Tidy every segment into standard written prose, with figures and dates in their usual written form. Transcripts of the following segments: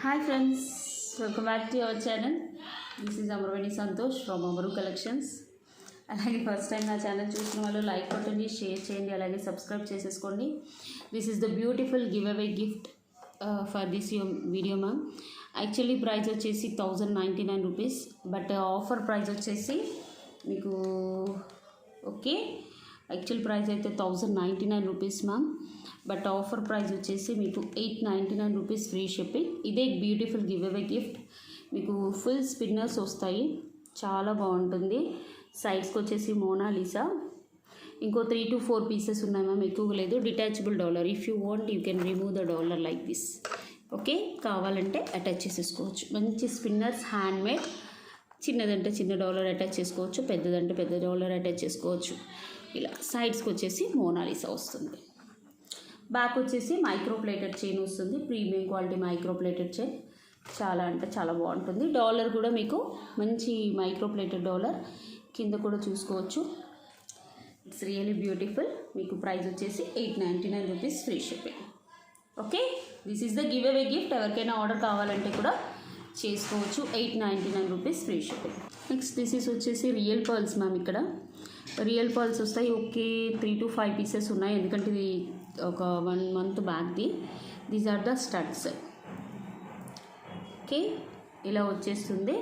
Hi friends, welcome back to our channel. This is Amravani Santosh from Amaru Collections. అలాగే first time నా channel చూసిన వాళ్ళు like కొట్టండి, share చేయండి, అలాగే సబ్స్క్రైబ్ చేసేసుకోండి. This is the beautiful give away gift for this video ma'am. Actually price వచ్చేసి 1099 rupees, but offer price వచ్చేసి మీకు ఓకే యాక్చువల్ ప్రైస్ అయితే 1099 rupees ma'am, but offer price వచ్చేసి మీకు 899 రూపీస్ ఫ్రీ షిప్పింగ్. ఇదే బ్యూటిఫుల్ గివ్ అవే గిఫ్ట్. మీకు full spinners వస్తాయి, చాలా బాగుంటుంది. సైడ్స్కి వచ్చేసి మోనాలిసా, ఇంకో 3 to 4 పీసెస్ ఉన్నాయి మ్యామ్, ఎక్కువ లేదు. Detachable dollar, if you want you can remove the dollar like this. Okay, కావాలంటే అటాచ్ చేసేసుకోవచ్చు. మంచి స్పిన్నర్స్, హ్యాండ్మేడ్. చిన్నదంటే చిన్న డాలర్ అటాచ్ చేసుకోవచ్చు, పెద్దదంటే పెద్ద డాలర్ అటాచ్ చేసుకోవచ్చు. ఇలా సైడ్స్కి వచ్చేసి మోనాలిసా వస్తుంది. బ్యాక్ వచ్చేసి మైక్రో ప్లేటెడ్ చైన్ వస్తుంది, premium quality micro plated chain. చాలా అంటే చాలా బాగుంటుంది. డాలర్ కూడా మీకు మంచి మైక్రో ప్లేటెడ్ డాలర్, కింద కూడా చూసుకోవచ్చు. It's really beautiful. మీకు ప్రైస్ వచ్చేసి 899 rupees free shipping. Okay, this is the giveaway gift. ఎవరికైనా ఆర్డర్ కావాలంటే కూడా చేసుకోవచ్చు. 899 rupees free shipping. Next this is వచ్చేసి రియల్ పర్ల్స్ మ్యామ్. ఇక్కడ రియల్ పర్ల్స్ వస్తాయి. ఓకే, 3 to 5 పీసెస్ ఉన్నాయి, ఎందుకంటే ఇది ఒక 1 month బ్యాక్ది. These are the studs. Okay, ఇలా వచ్చేస్తుంది.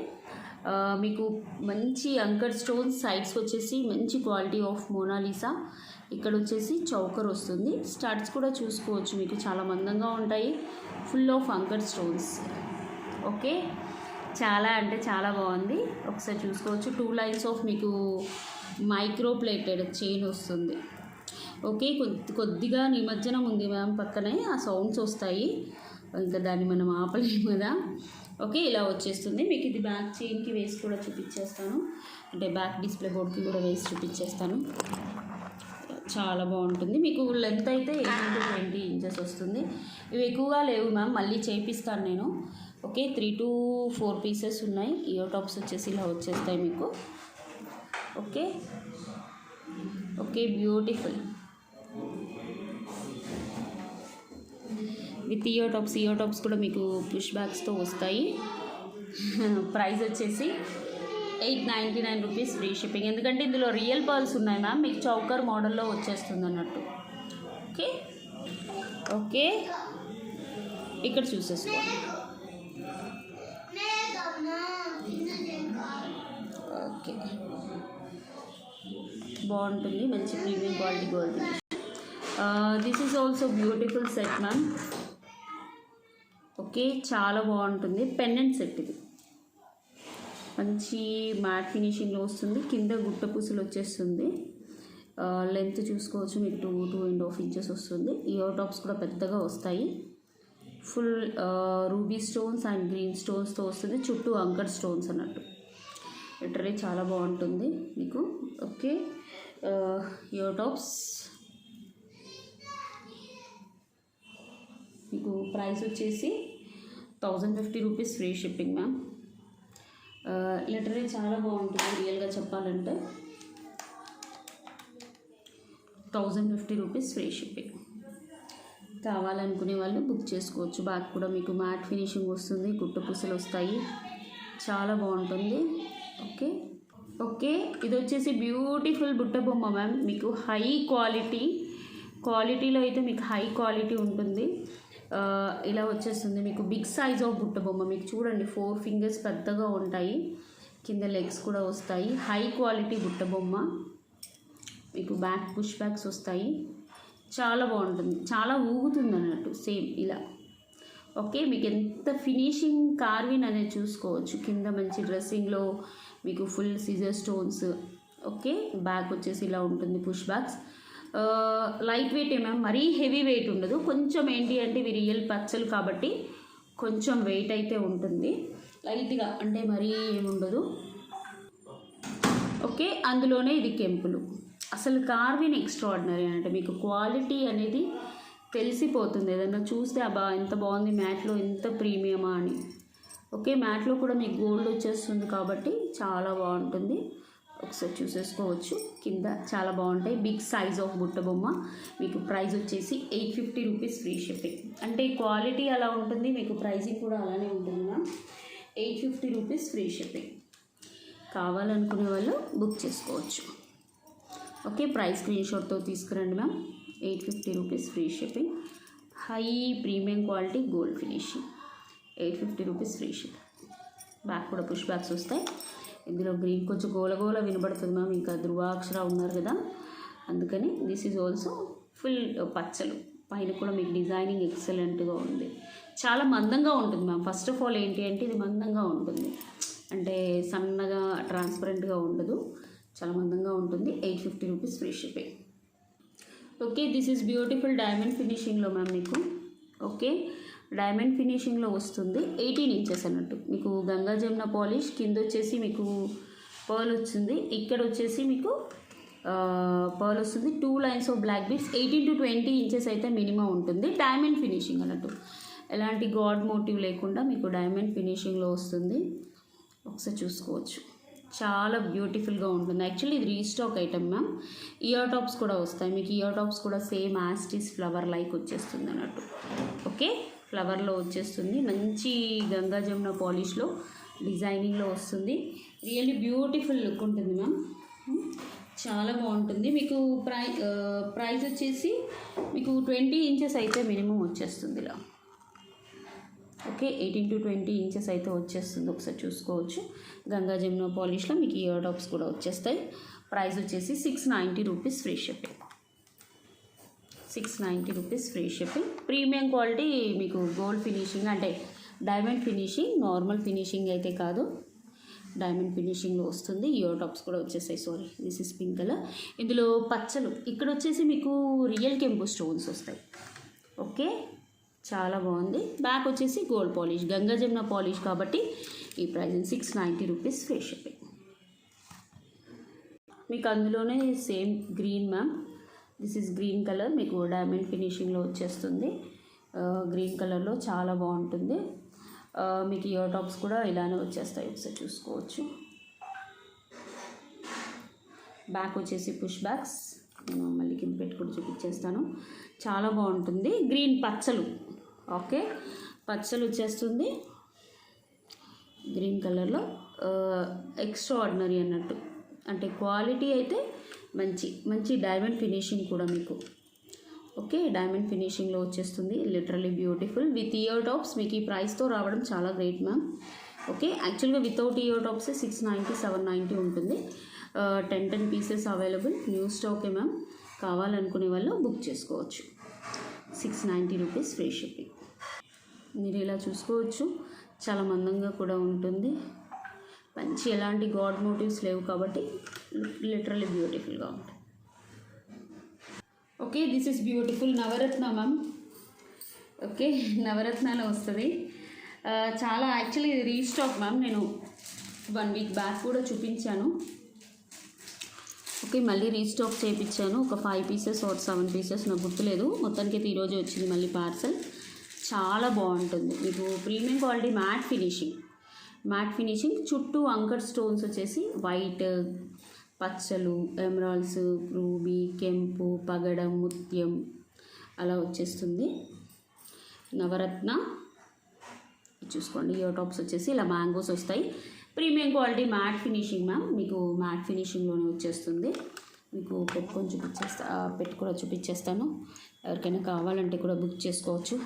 మీకు మంచి అంకర్ స్టోన్స్, సైడ్స్ వచ్చేసి మంచి క్వాలిటీ ఆఫ్ మోనాలిసా. ఇక్కడ వచ్చేసి చౌకర్ వస్తుంది. స్టడ్స్ కూడా చూసుకోవచ్చు, మీకు చాలా మందంగా ఉంటాయి, full of anchor stones. Okay, చాలా అంటే చాలా బాగుంది. ఒకసారి చూసుకోవచ్చు. 2 lines ఆఫ్ మీకు మైక్రో ప్లేటెడ్ చైన్ వస్తుంది. ఓకే, కొద్దిగా నిమజ్జనం ఉంది మ్యామ్ పక్కనే, ఆ సౌండ్స్ వస్తాయి, ఇంకా దాన్ని మనం ఆపలేము కదా. ఓకే, ఇలా వచ్చేస్తుంది. మీకు ఇది బ్యాక్ చైన్కి వేసి కూడా చూపించేస్తాను, అంటే బ్యాక్ డిస్ప్లే బోర్డ్కి కూడా వేసి చూపించేస్తాను. చాలా బాగుంటుంది. మీకు లెంత్ అయితే 18 to 20 inches వస్తుంది. ఇవి ఎక్కువగా లేవు మ్యామ్, మళ్ళీ చేపిస్తాను నేను. ఓకే, 3 to 4 పీసెస్ ఉన్నాయి. ఇయర్ టాప్స్ వచ్చేసి ఇలా వచ్చేస్తాయి మీకు. Okay okay, beautiful with ear tops కూడా మీకు పుష్ బ్యాగ్స్తో వస్తాయి. ప్రైస్ వచ్చేసి 899 రూపీస్ ఫ్రీ షిప్పింగ్, ఎందుకంటే ఇందులో రియల్ పర్ల్స్ ఉన్నాయి మ్యామ్, మీకు చౌకర్ మోడల్లో వచ్చేస్తుంది అన్నట్టు. ఓకే ఓకే, ఇక్కడ చూసేసుకోండి. ఓకే, బాగుంటుంది, మంచి premium quality gold finish. This is also beautiful set ma'am. Okay, చాలా బాగుంటుంది. పెండెంట్ సెట్ ఇది, మంచి మ్యాట్ ఫినిషింగ్లో వస్తుంది. కింద గుట్ట పూసలు వచ్చేస్తుంది. లెంత్ చూసుకోవచ్చు, మీకు 2.5 inches వస్తుంది. ఇయర్ టాప్స్ కూడా పెద్దగా వస్తాయి. Full ruby stones and green స్టోన్స్తో వస్తుంది, చుట్టూ అంకర్ స్టోన్స్ అన్నట్టు. లిటరలీ చాలా బాగుంటుంది మీకు. ఓకే, ఇయర్ టాప్స్ మీకు ప్రైస్ వచ్చేసి 1050 rupees free shipping ma'am. Literally చాలా బాగుంటుంది, రియల్గా చెప్పాలంటే 1050 రూపీస్ ఫ్రీ షిప్పింగ్. కావాలనుకునే వాళ్ళు బుక్ చేసుకోవచ్చు. బ్యాక్ కూడా మీకు మ్యాట్ ఫినిషింగ్ వస్తుంది, గుట్ట పూసలు వస్తాయి, చాలా బాగుంటుంది. ఓకే ఓకే, ఇది వచ్చేసి బ్యూటిఫుల్ బుట్ట బొమ్మ మ్యామ్. మీకు హై క్వాలిటీలో అయితే మీకు హై క్వాలిటీ ఉంటుంది. ఇలా వచ్చేస్తుంది మీకు బిగ్ సైజ్ ఆఫ్ బుట్ట బొమ్మ. మీకు చూడండి, 4 fingers పెద్దగా ఉంటాయి, కింద లెగ్స్ కూడా వస్తాయి. హై క్వాలిటీ బుట్ట బొమ్మ. మీకు బ్యాక్ పుష్ బ్యాగ్స్ వస్తాయి, చాలా బాగుంటుంది, చాలా ఊగుతుంది అన్నట్టు, సేమ్ ఇలా. ఓకే, మీకు ఎంత ఫినిషింగ్ కార్విన్ అనేది చూసుకోవచ్చు. కింద మంచి డ్రెస్సింగ్లో మీకు ఫుల్ సిజర్ స్టోన్స్. ఓకే, బ్యాక్ వచ్చేసి ఇలా ఉంటుంది, push backs. Light weight ma'am, మరీ హెవీ వెయిట్ ఉండదు. కొంచెం ఏంటి అంటే ఇవి రియల్ పచ్చలు కాబట్టి కొంచెం వెయిట్ అయితే ఉంటుంది, లైట్గా, అంటే మరీ ఏముండదు. ఓకే, అందులోనే ఇది కెంపులు. అసలు కార్విన్ ఎక్స్ట్రాడినరీ అంటే మీకు క్వాలిటీ అనేది తెలిసిపోతుంది. ఏదన్నా చూస్తే అబ్బా ఎంత బాగుంది, మ్యాట్లో ఎంత ప్రీమియమా అని. ఓకే, మ్యాట్లో కూడా మీకు గోల్డ్ వచ్చేస్తుంది కాబట్టి చాలా బాగుంటుంది. ఒకసారి చూసేసుకోవచ్చు. కింద చాలా బాగుంటాయి. బిగ్ సైజ్ ఆఫ్ బుట్ట బొమ్మ. మీకు ప్రైస్ వచ్చేసి 850 రూపీస్ ఫ్రీ షిప్పింగ్. అంటే క్వాలిటీ అలా ఉంటుంది, మీకు ప్రైసింగ్ కూడా అలానే ఉంటుంది మ్యామ్. 850 rupees free shipping. కావాలనుకునే వాళ్ళు బుక్ చేసుకోవచ్చు. ఓకే, ప్రైస్ స్క్రీన్ షాట్తో తీసుకురండి ma'am. 850 rupees free shipping. High premium quality gold finishing. 850 rupees free shipping. Back కూడా పుష్ బ్యాక్స్ వస్తాయి. ఇందులో గ్రీన్ కొంచెం గోల వినబడుతుంది మ్యామ్. ఇంకా ధృవాక్షర ఉన్నారు కదా, అందుకని దిస్ ఈజ్ ఆల్సో ఫుల్ పచ్చలు. పైన కూడా మీకు డిజైనింగ్ ఎక్సలెంట్గా ఉంది. చాలా మందంగా ఉంటుంది మ్యామ్. ఫస్ట్ ఆఫ్ ఆల్ ఏంటి అంటే ఇది మందంగా ఉంటుంది, అంటే సన్నగా ట్రాన్స్పరెంట్గా ఉండదు, చాలా మందంగా ఉంటుంది. 850 rupees free shipping. Okay, this is beautiful diamond ఫినిషింగ్లో మ్యామ్ మీకు. ఓకే, డైమండ్ ఫినిషింగ్లో వస్తుంది. 18 ఇంచెస్ అన్నట్టు. మీకు గంగా జమున పాలిష్. కింద వచ్చేసి మీకు పర్ల్ వచ్చింది. ఇక్కడ వచ్చేసి మీకు పర్ల్ వస్తుంది. 2 lines of black beads. 18 to 20 inches అయితే మినిమం ఉంటుంది. డైమండ్ ఫినిషింగ్ అన్నట్టు, ఎలాంటి గాడ్ మోటివ్ లేకుండా మీకు డైమండ్ ఫినిషింగ్లో వస్తుంది. ఒకసారి చూసుకోవచ్చు. చాలా బ్యూటిఫుల్గా ఉంటుంది. యాక్చువల్లీ ఇది restock item ma'am. Ear tops కూడా వస్తాయి మీకు. ఇయర్ టాప్స్ కూడా సేమ్ యాస్టిస్ ఫ్లవర్ లైక్ వచ్చేస్తుంది అన్నట్టు. ఓకే, ఫ్లవర్లో వచ్చేస్తుంది. మంచి గంగా జమున పాలిష్లో డిజైనింగ్లో వస్తుంది. రియల్లీ బ్యూటిఫుల్ లుక్ ఉంటుంది మ్యామ్. చాలా బాగుంటుంది. మీకు ప్రైస్ వచ్చేసి మీకు 20 ఇంచెస్ అయితే మినిమం వచ్చేస్తుంది ఇలా. ఓకే, 18 to 20 ఇంచెస్ అయితే వచ్చేస్తుంది. ఒకసారి చూసుకోవచ్చు. గంగా జమున పాలిష్లో మీకు ఇయర్ టాప్స్ కూడా వచ్చేస్తాయి. ప్రైస్ వచ్చేసి 690 rupees free shipping. 690 rupees free shipping. Premium quality మీకు గోల్డ్ ఫినిషింగ్, అంటే డైమండ్ ఫినిషింగ్. నార్మల్ ఫినిషింగ్ అయితే కాదు, డైమండ్ ఫినిషింగ్లో వస్తుంది. ఇయర్ టాప్స్ కూడా వచ్చేసాయి. Sorry, this is pink colour. ఇందులో పచ్చలు. ఇక్కడ వచ్చేసి మీకు రియల్ కెంపు స్టోన్స్ వస్తాయి. ఓకే, చాలా బాగుంది. బ్యాక్ వచ్చేసి gold polish, Ganga Jamuna polish కాబట్టి ఈ ప్రైస్ 690 రూపీస్ ఫ్రీ షిప్పింగ్. మీకు అందులోనే same green ma'am. This is green colour. మీకు డైమండ్ ఫినిషింగ్లో వచ్చేస్తుంది. గ్రీన్ కలర్లో చాలా బాగుంటుంది. మీకు ఇయర్ టాప్స్ కూడా ఇలానే వచ్చేస్తాయి. ఒకసారి చూసుకోవచ్చు. బ్యాక్ వచ్చేసి పుష్ బ్యాక్స్. నేను మళ్ళీ కింద పెట్టుకుని చూపించేస్తాను. చాలా బాగుంటుంది. గ్రీన్ పచ్చలు. ఓకే, పచ్చలు వచ్చేస్తుంది గ్రీన్ కలర్లో. ఎక్స్ట్రా ఆర్డినరీ అన్నట్టు, అంటే క్వాలిటీ అయితే మంచి డైమండ్ ఫినిషింగ్ కూడా మీకు. ఓకే, డైమండ్ ఫినిషింగ్లో వచ్చేస్తుంది. Literally beautiful with ear tops. మీకు ఈ ప్రైస్తో రావడం చాలా గ్రేట్ మ్యామ్. ఓకే, యాక్చువల్గా వితౌట్ ఇయర్ టాప్స్ 690, 790 ఉంటుంది. 10 పీసెస్ అవైలబుల్. న్యూ స్టాకే మ్యామ్. కావాలనుకునే వాళ్ళు బుక్ చేసుకోవచ్చు. 690 రూపీస్ ఫ్రీ షిప్పింగ్. మీరు ఇలా చూసుకోవచ్చు. చాలా మందంగా కూడా ఉంటుంది. మంచి ఎలాంటి గాడ్ మోటివ్స్ లేవు కాబట్టి లిటరలీ బ్యూటిఫుల్గా ఉంటుంది. Okay, this is beautiful navaratna ma'am. Okay, నవరత్నాలో వస్తుంది. చాలా యాక్చువల్లీ రీస్టాక్ మ్యామ్. నేను 1 వీక్ బ్యాక్ కూడా చూపించాను. ఓకే, మళ్ళీ రీస్టాక్ చేయించాను. ఒక 5 పీసెస్ ఆర్ 7 పీసెస్ నాకు గుర్తులేదు. మొత్తానికి అయితే ఈరోజు వచ్చింది మళ్ళీ పార్సల్. చాలా బాగుంటుంది. మీకు ప్రీమియం క్వాలిటీ మ్యాట్ ఫినిషింగ్ చుట్టూ అంకర్ స్టోన్స్ వచ్చేసి వైట్, పచ్చలు, ఎమరాల్డ్స్, రూబీ, కెంపు, పగడం, ముత్యం అలా వచ్చేస్తుంది. నవరత్న చూసుకోండి. ఇయర్ టాప్స్ వచ్చేసి ఇలా మ్యాంగోస్ వస్తాయి. Premium quality matte finishing ma'am. మీకు మ్యాట్ ఫినిషింగ్లోనే వచ్చేస్తుంది. మీకు పెట్టి కూడా చూపించేస్తాను. ఎవరికైనా కావాలంటే కూడా బుక్ చేసుకోవచ్చు.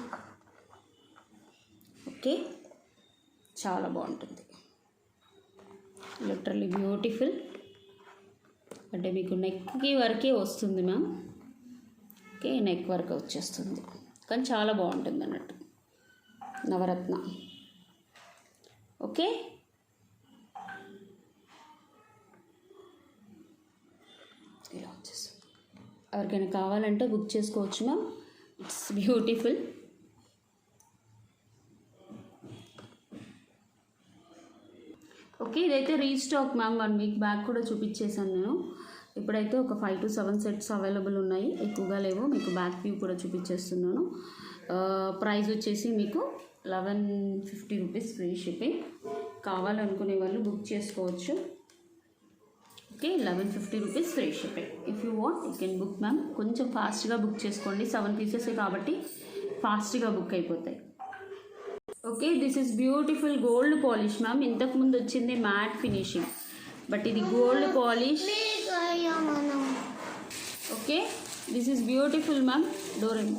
ఓకే, చాలా బాగుంటుంది. Literally beautiful. అంటే మీకు నెక్కి వరకే వస్తుంది మ్యామ్. ఓకే, నెక్ వరకు వచ్చేస్తుంది కానీ చాలా బాగుంటుంది అన్నట్టు. నవరత్న. ఓకే, ఇలా వచ్చేస్తుంది. ఎవరికైనా కావాలంటే బుక్ చేసుకోవచ్చు మ్యామ్. It's beautiful. ఓకే, ఇదైతే రీస్టాక్ మ్యామ్. 1 వీక్ బ్యాక్ కూడా చూపించేశాను నేను. ఇప్పుడైతే ఒక 5 to 7 సెట్స్ అవైలబుల్ ఉన్నాయి. ఎక్కువగా లేవు. మీకు బ్యాక్ వ్యూ కూడా చూపించేస్తున్నాను. ప్రైస్ వచ్చేసి మీకు 1150 రూపీస్ ఫ్రీ షిప్పింగ్. కావాలనుకునే వాళ్ళు బుక్ చేసుకోవచ్చు. Okay, okay 1150 rupees free shipping. If you want you can book ma'am. కొంచెం ఫాస్ట్గా బుక్ చేసుకోండి, 7 పీసెస్ కాబట్టి ఫాస్ట్గా బుక్ అయిపోతాయి. Okay this is beautiful gold polish ma'am. ఇంతకుముందు వచ్చింది మ్యాట్ ఫినిషింగ్, బట్ ఇది gold polish. Okay this is beautiful ma'am. డోరెన్.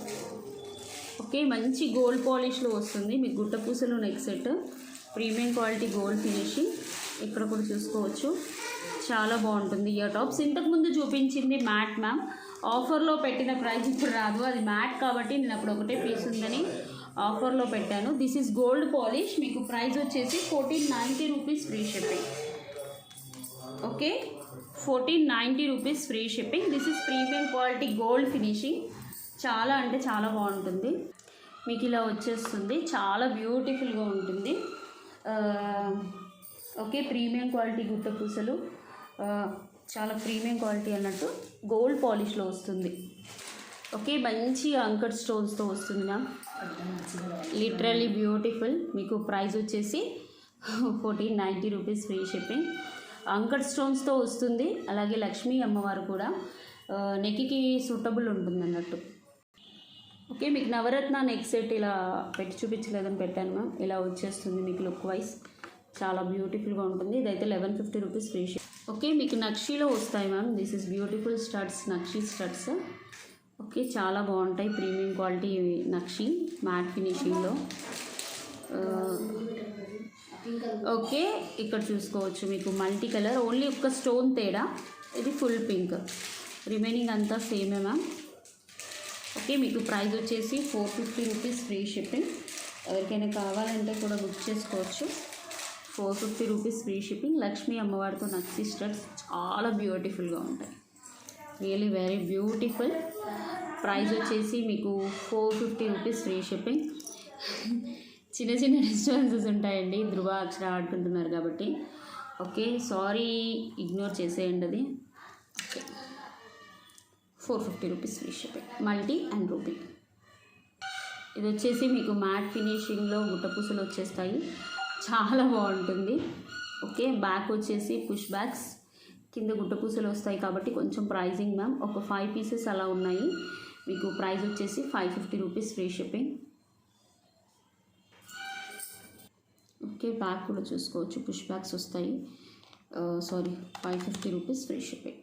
ఓకే మంచి గోల్డ్ పాలిష్లో వస్తుంది మీకు. గుట్ట పూసలు neck set, premium quality gold finishing. ఇక్కడ కూడా చూసుకోవచ్చు, చాలా బాగుంటుంది. ఇయర్ టాప్స్ ఇంతకుముందు చూపించింది మ్యాట్ మ్యామ్. ఆఫర్లో పెట్టిన ప్రైస్ ఇప్పుడు రాదు, అది మ్యాట్ కాబట్టి నేను అప్పుడు ఒకటే పీస్ ఉందని ఆఫర్లో పెట్టాను. This is gold polish. మీకు ప్రైస్ వచ్చేసి 1490 rupees free shipping. Okay 1490 rupees free shipping. This is premium quality gold finishing. చాలా అంటే చాలా బాగుంటుంది. మీకు ఇలా వచ్చేస్తుంది, చాలా బ్యూటిఫుల్గా ఉంటుంది. ఓకే ప్రీమియం క్వాలిటీ గుట్ట పూసలు, చాలా ప్రీమియం క్వాలిటీ అన్నట్టు గోల్డ్ పాలిష్లో వస్తుంది. ఓకే మంచి అంకర్ స్టోన్స్తో వస్తుంది మ్యామ్. Literally beautiful. మీకు ప్రైస్ వచ్చేసి 1490 రూపీస్ ఫ్రీ షిప్పింగ్. అంకర్ స్టోన్స్తో వస్తుంది. అలాగే లక్ష్మీ అమ్మవారు కూడా నెక్కి సూటబుల్ ఉంటుంది అన్నట్టు. ఓకే మీకు నవరత్న నెక్ సెట్ ఇలా పెట్టి చూపించలేదని పెట్టాను మ్యామ్. ఇలా వచ్చేస్తుంది మీకు లుక్ వైజ్, చాలా బ్యూటిఫుల్గా ఉంటుంది. ఇదైతే 1150 రూపీస్ ఫ్రీ షిప్. ఓకే మీకు నక్షీలో వస్తాయి ma'am. This is beautiful studs, నక్షీ స్టడ్స్. ఓకే చాలా బాగుంటాయి, ప్రీమియం క్వాలిటీ నక్షీ మ్యాట్ ఫినిషింగ్లో. ఓకే ఇక్కడ చూసుకోవచ్చు మీకు మల్టీ కలర్, ఓన్లీ ఒక్క స్టోన్ తేడా. ఇది ఫుల్ పింక్, రిమైనింగ్ అంతా సేమే మ్యామ్. ఓకే మీకు ప్రైస్ వచ్చేసి 450 రూపీస్ ఫ్రీ షిప్పింగ్. ఎవరికైనా కావాలంటే కూడా బుక్ చేసుకోవచ్చు. 450 రూపీస్ ఫ్రీ షిప్పింగ్. లక్ష్మీ అమ్మవారితో నక్షీ స్టడ్స్ చాలా బ్యూటిఫుల్గా ఉంటాయి, రియలీ వెరీ బ్యూటిఫుల్. ప్రైస్ వచ్చేసి మీకు 450 రూపీస్ ఫ్రీ షిప్పింగ్. చిన్న చిన్న డిస్టర్బెన్సెస్ ఉంటాయండి, ధృవ అక్షర ఆడుకుంటున్నారు కాబట్టి. ఓకే సారీ, ఇగ్నోర్ చేసేయండి అది. Okay 450 rupees free shipping. Multi and rupee. ఇది వచ్చేసి మీకు మ్యాట్ ఫినిషింగ్లో గుట్టపూసలు వచ్చేస్తాయి, చాలా బాగుంటుంది. ఓకే బ్యాక్ వచ్చేసి పుష్ బ్యాక్స్, కింద గుట్టపూసలు వస్తాయి కాబట్టి కొంచెం ప్రైజింగ్ మ్యామ్. ఒక 5 పీసెస్ అలా ఉన్నాయి. మీకు ప్రైస్ వచ్చేసి 550 rupees free shipping. Okay back కూడా చూసుకోవచ్చు, పుష్ బ్యాక్స్ వస్తాయి. 550 rupees free shipping.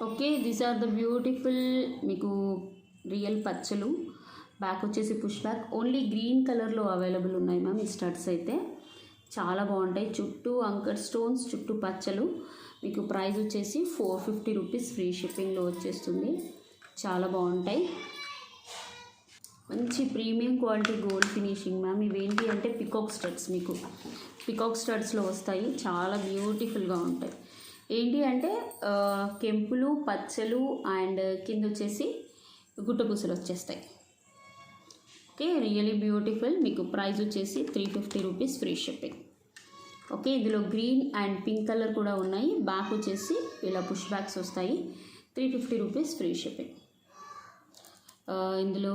Okay these are the beautiful మీకు రియల్ పచ్చలు. బ్యాక్ వచ్చేసి పుష్ బ్యాక్, ఓన్లీ గ్రీన్ కలర్లో అవైలబుల్ ఉన్నాయి మ్యామ్. ఈ స్టడ్స్ అయితే చాలా బాగుంటాయి, చుట్టూ అంకర్ స్టోన్స్, చుట్టూ పచ్చలు. మీకు ప్రైస్ వచ్చేసి 450 రూపీస్ ఫ్రీ షిప్పింగ్లో వచ్చేస్తుంది. చాలా బాగుంటాయి, మంచి premium quality gold finishing ma'am. ఇవేంటి అంటే పికాక్ స్టడ్స్, మీకు పికాక్ స్టడ్స్లో వస్తాయి, చాలా బ్యూటిఫుల్గా ఉంటాయి. ఏంటి అంటే కెంపులు, పచ్చలు అండ్ కింద వచ్చేసి గుట్టపూసలు వచ్చేస్తాయి. Okay really beautiful. మీకు ప్రైస్ వచ్చేసి 350 రూపీస్ ఫ్రీ షిప్పింగ్. ఓకే ఇందులో గ్రీన్ అండ్ పింక్ కలర్ కూడా ఉన్నాయి. బ్యాక్ వచ్చేసి ఇలా పుష్ బ్యాక్స్ వస్తాయి. 350 రూపీస్ ఫ్రీ షిప్పింగ్. ఇందులో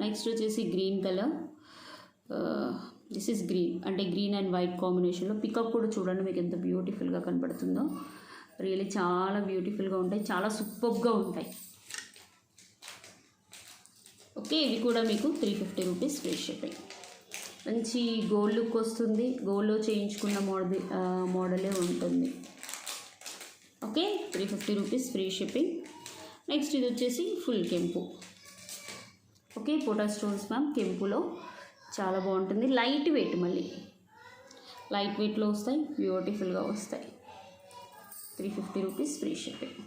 నెక్స్ట్ వచ్చేసి green colour. This is green, అంటే గ్రీన్ అండ్ వైట్ కాంబినేషన్లో. పికప్ కూడా చూడండి మీకు ఎంత బ్యూటిఫుల్గా కనపడుతుందో. రియలీ చాలా బ్యూటిఫుల్గా ఉంటాయి, చాలా సూపర్గా ఉంటాయి. ఓకే ఇవి కూడా మీకు 350 రూపీస్ ఫ్రీ షిప్పింగ్. మంచి గోల్డ్ లుక్ వస్తుంది, గోల్డ్లో చేయించుకున్న మోడలే ఉంటుంది. Okay 350 rupees free shipping. Next ఇది వచ్చేసి ఫుల్ కెంపు. ఓకే పోటా స్టోన్స్ మ్యామ్, కెంపులో చాలా బాగుంటుంది. లైట్ వెయిట్, మళ్ళీ లైట్ వెయిట్లో వస్తాయి, బ్యూటిఫుల్గా వస్తాయి. 350 రూపీస్ ఫ్రీ షిప్పింగ్.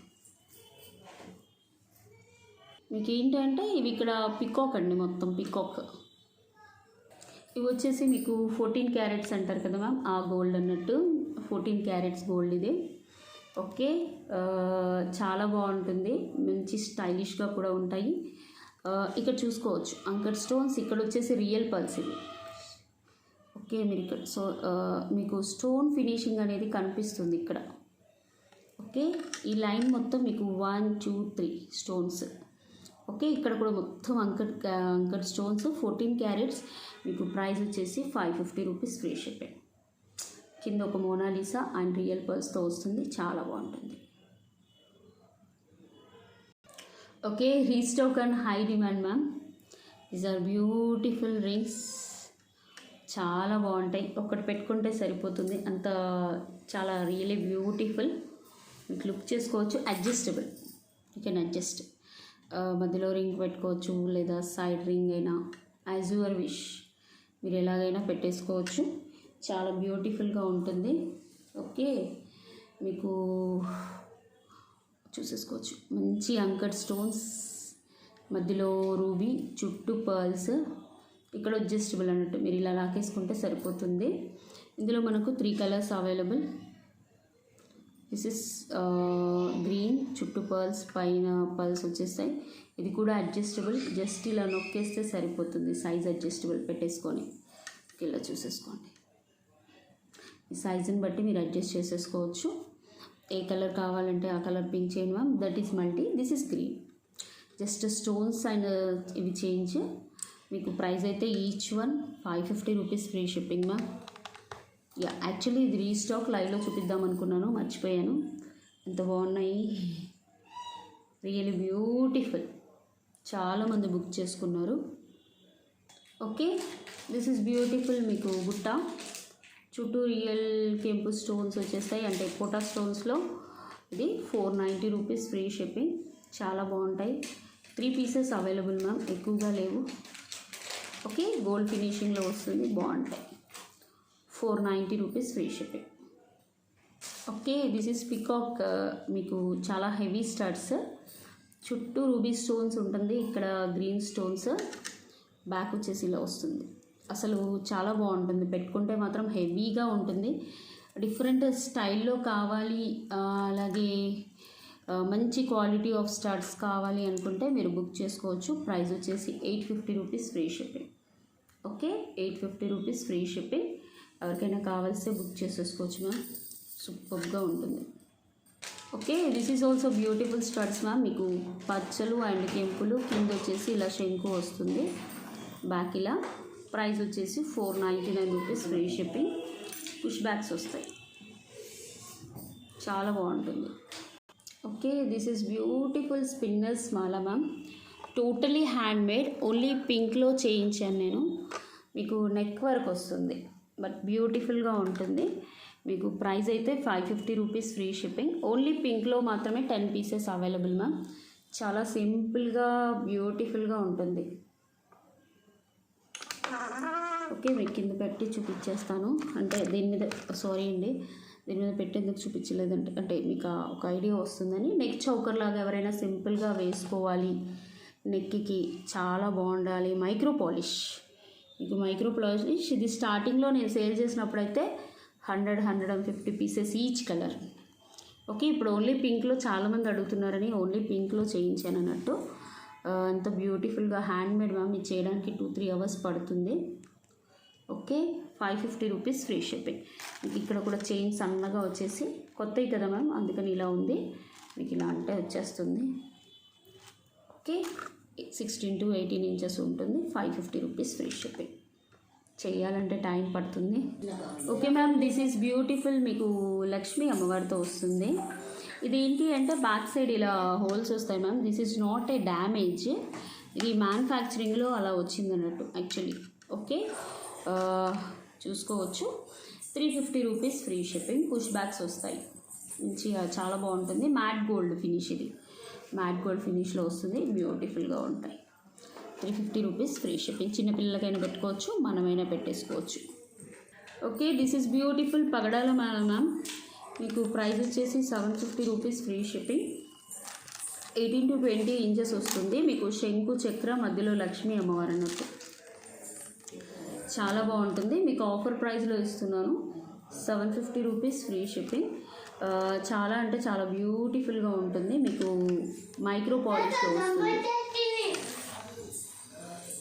మీకు ఏంటంటే ఇవి ఇక్కడ పికాక్ అండి, మొత్తం పికాక్. ఇవి వచ్చేసి మీకు 14 క్యారెట్స్ అంటారు కదా మ్యామ్, ఆ గోల్డ్ అన్నట్టు 14 క్యారెట్స్ గోల్డ్ ఇది. ఓకే చాలా బాగుంటుంది, మంచి స్టైలిష్గా కూడా ఉంటాయి. ఇక్కడ చూసుకోవచ్చు అంకర్ స్టోన్స్, ఇక్కడ వచ్చేసి రియల్ పర్ల్స్ ఇవి. ఓకే మీరు ఇక్కడ మీకు స్టోన్ ఫినిషింగ్ అనేది కనిపిస్తుంది ఇక్కడ. ఓకే ఈ లైన్ మొత్తం మీకు 1, 2, 3 స్టోన్స్. ఓకే ఇక్కడ కూడా మొత్తం అంకర్ స్టోన్స్ 14 క్యారెట్స్. మీకు ప్రైస్ వచ్చేసి 550 రూపీస్ ఫ్రీ షిప్పింగ్. కింద ఒక మోనాలిసా అండ్ రియల్ పర్ల్స్తో వస్తుంది, చాలా బాగుంటుంది. Okay, restock and high demand ma'am. These are beautiful rings, చాలా బాగుంటాయి. ఒకటి పెట్టుకుంటే సరిపోతుంది, అంత చాలా రియలీ బ్యూటిఫుల్. మీకు లుక్ చేసుకోవచ్చు, అడ్జస్టబుల్, యూ కెన్ అడ్జస్ట్. మధ్యలో రింగ్ పెట్టుకోవచ్చు లేదా సైడ్ రింగ్ అయినా, యాజ్ యువర్ విష్, మీరు ఎలాగైనా పెట్టేసుకోవచ్చు. చాలా బ్యూటిఫుల్గా ఉంటుంది. ఓకే, మీకు చూసేసుకోవచ్చు. మంచి అంకట్ స్టోన్స్, మధ్యలో రూబీ, చుట్టూ పర్ల్స్, ఇక్కడ అడ్జస్టబుల్ అన్నట్టు, మీరు ఇలా లాకేసుకుంటే సరిపోతుంది. ఇందులో మనకు 3 colours available. This is green, చుట్టూ పర్ల్స్, పైన పర్ల్స్ వచ్చేస్తాయి. ఇది కూడా అడ్జస్టబుల్, జస్ట్ ఇలా నొక్కేస్తే సరిపోతుంది. సైజ్ అడ్జస్టబుల్ పెట్టేసుకొని ఇలా చూసేసుకోండి. ఈ సైజుని బట్టి మీరు అడ్జస్ట్ చేసేసుకోవచ్చు. ఏ కలర్ కావాలంటే ఆ కలర్ పింక్ చేయండి ma'am. That is multi, this is green. Just stones and ఇవి చేంజ్. మీకు ప్రైస్ అయితే each one 550 rupees, free shipping ma'am. Yeah, actually ఇది రీస్టాక్, లైవ్లో చూపిద్దాం అనుకున్నాను, మర్చిపోయాను. ఎంత బాగున్నాయి, రియల్లీ బ్యూటిఫుల్. చాలామంది బుక్ చేసుకున్నారు. Okay, this is beautiful. మీకు బుట్ట చుట్టూ రియల్ కెంపు స్టోన్స్ వచ్చేస్తాయి, అంటే కోటా స్టోన్స్లో. ఇది 490 రూపీస్, ఫ్రీ షిప్పింగ్. చాలా బాగుంటాయి. 3 పీసెస్ అవైలబుల్ మ్యామ్, ఎక్కువగా లేవు. ఓకే, గోల్డ్ ఫినిషింగ్లో వస్తుంది, బాగుంటాయి. 490 rupees, free shipping. Okay, this is peacock. మీకు చాలా హెవీ స్టడ్స్, చుట్టూ రూబీ స్టోన్స్ ఉంటుంది, ఇక్కడ గ్రీన్ స్టోన్స్, బ్యాక్ వచ్చేసి ఇలా వస్తుంది. అసలు చాలా బాగుంటుంది, పెట్టుకుంటే మాత్రం హెవీగా ఉంటుంది. డిఫరెంట్ స్టైల్లో కావాలి, అలాగే మంచి క్వాలిటీ ఆఫ్ స్టడ్స్ కావాలి అనుకుంటే మీరు బుక్ చేసుకోవచ్చు. ప్రైస్ వచ్చేసి 850 rupees, free shipping. Okay, 850 rupees, free shipping. ఎవరికైనా కావాల్సి బుక్ చేసేసుకోవచ్చు మ్యామ్, సూపర్గా ఉంటుంది. Okay, this is also beautiful studs ma'am. మీకు పచ్చలు అండ్ కెంపులు, కింద వచ్చేసి ఇలా శంకు వస్తుంది, బ్యాక్ ఇలా. ప్రైస్ వచ్చేసి 499 rupees, free shipping. Push backs వస్తాయి, చాలా బాగుంటుంది. Okay, this is beautiful spinners మాల ma'am. Totally handmade, only పింక్లో చేయించాను నేను. మీకు నెక్ వర్క్ వస్తుంది, బట్ బ్యూటిఫుల్గా ఉంటుంది. మీకు ప్రైస్ అయితే 550 రూపీస్, ఫ్రీ షిప్పింగ్. ఓన్లీ పింక్లో మాత్రమే 10 పీసెస్ అవైలబుల్ మ్యామ్. చాలా సింపుల్గా బ్యూటిఫుల్గా ఉంటుంది. ఓకే, మీకు కింద పెట్టి చూపించేస్తాను, అంటే దీని మీద, సారీ అండి, దీని మీద పెట్టేందుకు చూపించలేదంటే, అంటే మీకు ఒక ఐడియా వస్తుందని. నెక్ చౌకర్ లాగా ఎవరైనా సింపుల్గా వేసుకోవాలి, నెక్కి చాలా బాగుండాలి. మైక్రో పాలిష్, మీకు మైక్రో పాలిష్ ఇది స్టార్టింగ్లో నేను సేల్ చేసినప్పుడైతే 100-150 పీసెస్ ఈచ్ కలర్. ఓకే, ఇప్పుడు ఓన్లీ పింక్లో చాలామంది అడుగుతున్నారని ఓన్లీ పింక్లో చేయించాను అన్నట్టు. ఎంత బ్యూటిఫుల్గా హ్యాండ్మేడ్ మ్యామ్. ఇది చేయడానికి 2-3 అవర్స్ పడుతుంది. Okay, 550 rupees, free shipping. మీకు ఇక్కడ కూడా చైన్ సన్నగా వచ్చేసి, కొత్తవి కదా మ్యామ్, అందుకని ఇలా ఉంది. మీకు ఇలా అంటే వచ్చేస్తుంది. ఓకే, 16 to 18 ఇంచెస్ ఉంటుంది. 550 రూపీస్, ఫ్రీ షిప్పింగ్. చేయాలంటే టైం పడుతుంది. Okay ma'am, this is beautiful. మీకు లక్ష్మీ అమ్మవారితో వస్తుంది. ఇది ఏంటి అంటే బ్యాక్ సైడ్ ఇలా హోల్స్ వస్తాయి ma'am. This is not a damage, ఇది మ్యానుఫ్యాక్చరింగ్లో అలా వచ్చింది అన్నట్టు యాక్చువల్లీ. ఓకే, చూసుకోవచ్చు. 350 rupees, free shipping. Push backs వస్తాయి, మంచిగా చాలా బాగుంటుంది. మ్యాట్ గోల్డ్ ఫినిష్, ఇది మ్యాట్ గోల్డ్ ఫినిష్లో వస్తుంది, బ్యూటిఫుల్గా ఉంటాయి. 350 రూపీస్, ఫ్రీ షిప్పింగ్. చిన్నపిల్లలకైనా పెట్టుకోవచ్చు, మనమైనా పెట్టేసుకోవచ్చు. Okay, this is beautiful Pagadala Mala ma'am. మీకు ప్రైస్ వచ్చేసి 750 rupees, free shipping. 18 to 20 inches వస్తుంది. మీకు శంకు చక్ర, మధ్యలో లక్ష్మీ అమ్మవారు అన్నట్టు, చాలా బాగుంటుంది. మీకు ఆఫర్ ప్రైస్లో ఇస్తున్నాను, 750 రూపీస్, ఫ్రీ షిప్పింగ్. చాలా అంటే చాలా బ్యూటిఫుల్గా ఉంటుంది. మీకు మైక్రో పాలిష్లో వస్తుంది,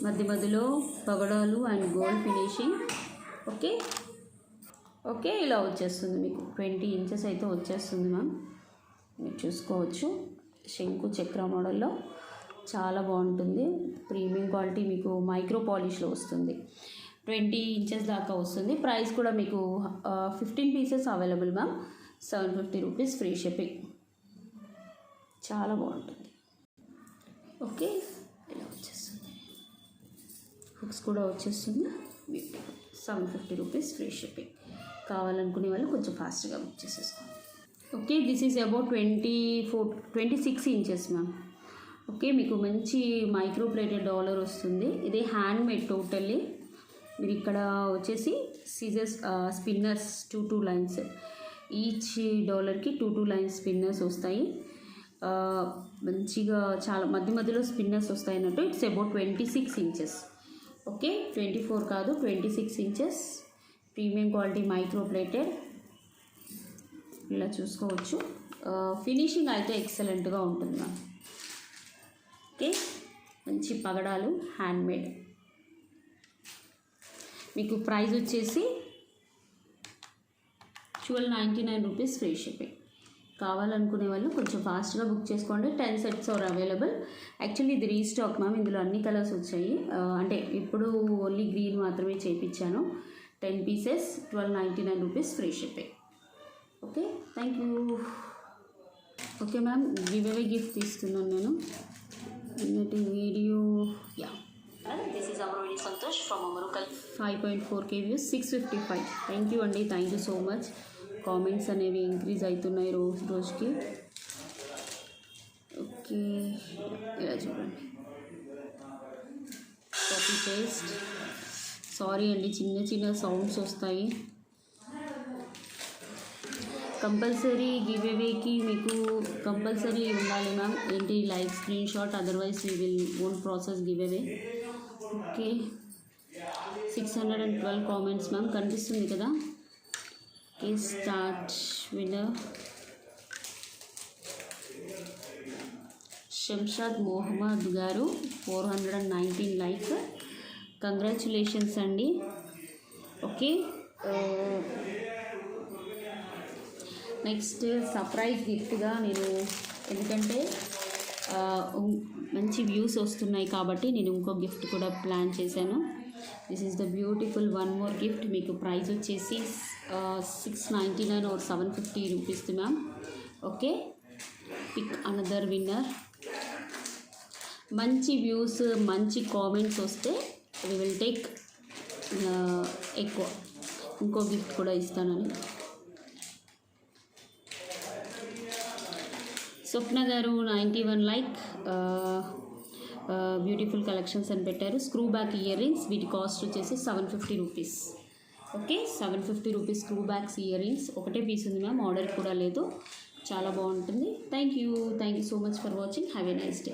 మధ్య మధ్యలో పగడాలు and gold finishing. Okay, okay, ఇలా వచ్చేస్తుంది. మీకు 20 ఇంచెస్ అయితే వచ్చేస్తుంది మ్యామ్, మీరు చూసుకోవచ్చు. శంకు చక్ర మోడల్లో చాలా బాగుంటుంది. ప్రీమియం క్వాలిటీ, మీకు మైక్రో పాలిష్లో వస్తుంది. 20 ఇంచెస్ దాకా వస్తుంది. ప్రైస్ కూడా మీకు 15 pieces available ma'am. 750 rupees free shipping. చాలా బాగుంటుంది. ఓకే, ఇలా వచ్చేస్తుంది. హుక్స్ కూడా వచ్చేస్తుంది. 750 రూపీస్ ఫ్రీ షిప్పింగ్. కావాలనుకునే వాళ్ళు కొంచెం ఫాస్ట్గా బుక్ చేసేసుకోండి. Okay, this is about 26 inches ma'am. Okay, మీకు మంచి మైక్రో ప్లేటెడ్ డాలర్ వస్తుంది. ఇది హ్యాండ్ మేడ్ టోటల్లీ. మీరు ఇక్కడ వచ్చేసి సీజర్స్ స్పిన్నర్స్ 2 లైన్స్, ఈచ్ డాలర్కి 2 లైన్స్ స్పిన్నర్స్ వస్తాయి. మంచిగా చాలా మధ్యలో స్పిన్నర్స్ వస్తాయి అన్నట్టు. It's about 26 inches. ఓకే, 24 కాదు, 26 inches. Premium quality micro plated. ఇలా చూసుకోవచ్చు. ఫినిషింగ్ అయితే ఎక్సలెంట్గా ఉంటుంది మ్యామ్. ఓకే, మంచి పగడాలు హ్యాండ్మేడ్. మీకు ప్రైస్ వచ్చేసి 1299 రూపీస్ ఫ్రీ షిప్పింగ్. కావాలనుకునే వాళ్ళు కొంచెం ఫాస్ట్గా బుక్ చేసుకోండి. 10 సెట్స్ ఆర్ అవైలబుల్. యాక్చువల్లీ ఇది రీస్టాక్ మ్యామ్. ఇందులో అన్ని కలర్స్ వచ్చాయి. అంటే ఇప్పుడు ఓన్లీ గ్రీన్ మాత్రమే చేయించాను. 10 pieces 1299 rupees free shipping. Okay, thank you. Okay ma'am, giveaway gift ఇస్తున్నాను నేను. ఇన్నటి video this is Amaraveni Santosh from Amarukal. 5.4K views, 655. Thank you అండి, thank you so much. Comments అనేవి ఇంక్రీజ్ అవుతున్నాయి రోజుకి. ఓకే, ఇలా చూడండి. Copy paste. సారీ అండి, చిన్న సౌండ్స్ వస్తాయి. కంపల్సరీ గివ్ అవేకి మీకు కంపల్సరీ ఉండాలి మ్యామ్. ఏంటి, live screenshot, otherwise we will own process give away. Okay, 612 comments ma'am, కనిపిస్తుంది కదా. Okay, start winner Shamshad Mohammed గారు, 419 లైక్. కంగ్రాచులేషన్స్ అండి. ఓకే, నెక్స్ట్ సర్ప్రైజ్ గిఫ్ట్గా నేను, ఎందుకంటే మంచి వ్యూస్ వస్తున్నాయి కాబట్టి నేను ఇంకో గిఫ్ట్ కూడా ప్లాన్ చేశాను. This is the beautiful one more gift. మీకు ప్రైస్ వచ్చేసి 699 or 750 rupees ma'am. Okay, pick another winner. మంచి వ్యూస్, మంచి కామెంట్స్ వస్తే వి విల్ టేక్ ఎక్కువ, ఇంకో గిఫ్ట్ కూడా ఇస్తానని. స్వప్న గారు 91 లైక్. బ్యూటిఫుల్ కలెక్షన్స్ అని పెట్టారు. స్క్రూ బ్యాక్ ఇయర్ రింగ్స్, వీటి కాస్ట్ వచ్చేసి 750 rupees. Okay, 750 rupees screw backs ear rings. ఒకటే పీస్ ఉంది మ్యామ్, ఆర్డర్ కూడా లేదు. చాలా బాగుంటుంది. Thank you so much for watching. Have a nice day.